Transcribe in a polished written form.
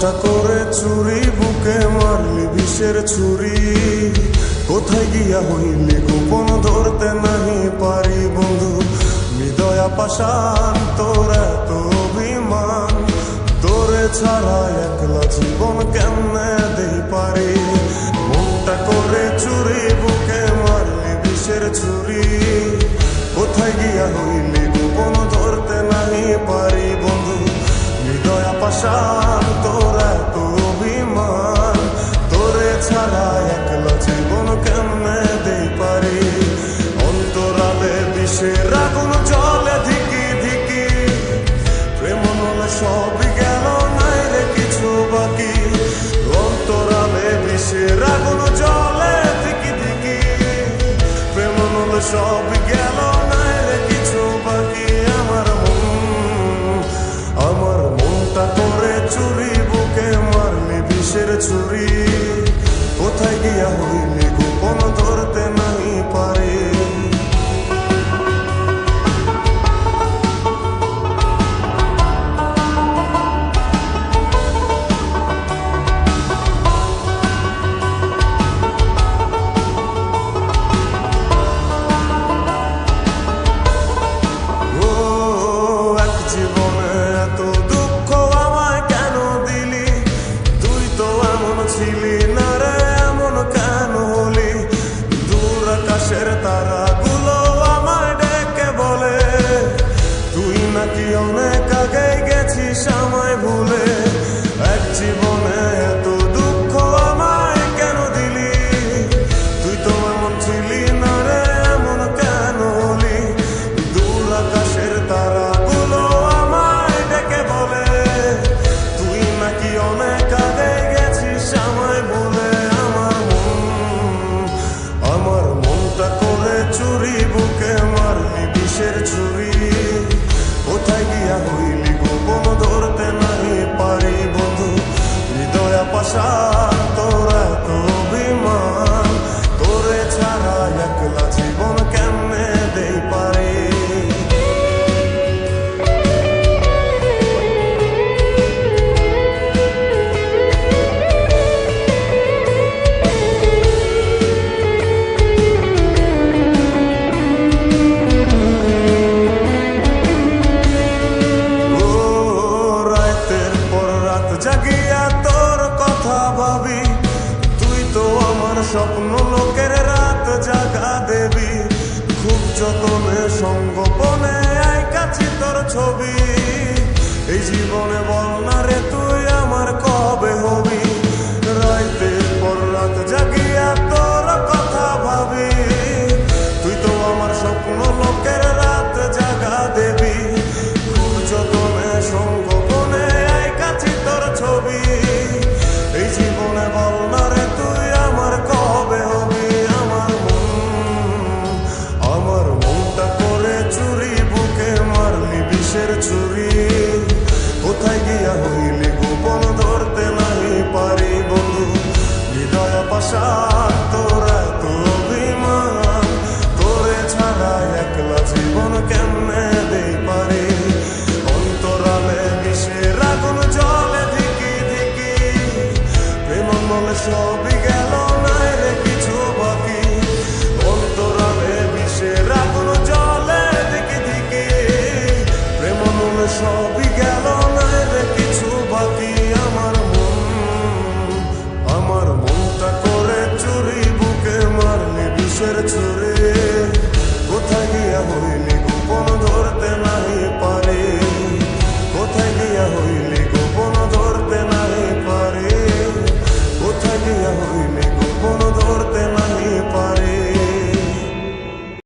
মনটা করে চুরি বুকে মারলি বিষের ছুরি কোথায় গিয়া হইলি গোপন ধরতে নাহি পারি বন্ধু হৃদয়া পাষাণ তোর এত অভিমান তোরে ছাড়া একলা জীবন কেমনে দেই পারি মনটা করে চুরি বুকে মারলি বিষের ছুরি কোথায় গিয়া হইলি গোপন ধরতে নাহি পারি বন্ধু হৃদয়া পাষাণ তোর এত অভিমান তোরে ছাড়া একলা জীবন কেমনে দেই পারি অন্তরালে বিষের আগুন জ্বলে ধিকি ধিকি প্রেম নলে সব গেল নাই রে কিছু বাকি অন্তরালে বিষের আগুন জ্বলে ধিকি ধিকি প্রেম নলে সব গেল নাই রে কিছু বাকি আমার মনটা করে চুরি বুকে মারলি বিষের ছুরি কোথায় গিয়া হইলি গোপন ধরতে নাই পারি ছিলি না রে এমন কেন হলি দূর আকাশের তারাগুলো আমায় ডেকে বলে তুই নাকি অনেক আগে গেছিস আমায় ভুলে এক জীবনে এত দুঃখ আমায় কেন দিলি তুই তো এমন ছিলি না রে এমন কেন হলি দূর আকাশের তারাগুলো আমায় ডেকে বলে তুই নাকি অনেক আগে আমায় বলে আমার মনটা করে চুরি বুকে মারলি বিষের ছুরি কোথায় গিয়া হইলি গোপন ধরতে নাহি পারি বন্ধু হৃদয়া পাষাণ তোর এত অভিমান তোরে ছাড়া একলা জীবন কেমনে দেই পারি জাগিয়া তোর কথা ভাবি তুই তো আমার স্বপ্ন লোকের রাত জাগা দেবী খুব যতনে সঙ্গোপনে আইকাছি তোর ছবি এই জীবনে বল না রে তুই আমার কবে হবি রাতের পর রাত জাগিয়া তোর কথা ভাবি তুই তো আমার স্বপ্ন লোকের রাত জাগা দেবী খুব যতনে সঙ্গোপনে আইকাছি তোর ছবি এই জীবনে বল না রে তুই আমার কবে হবি আমার মনটা করে চুরি বুকে মারলি বিষের ছুরি কোথায় গিয়া হইলি গোপন ধরতে নাহি পারি বন্ধু হৃদয়া পাষাণ তোর এত অভিমান তোরে ছাড়া একলা জীবন কেমনে দেই পারি অন্তরালে বিষের আগুন জ্বলে ধিকি ধিকি প্রেম মনে সবই গেল নাই রে কিছু বাকি অন্তরালে বিষের আগুন জ্বলে ধিকি ধিকি প্রেম মনে সবই গেল নাই রে কিছু বাকি আমার মনটা করে চুরি বুকে মারলি বিষের ছুরি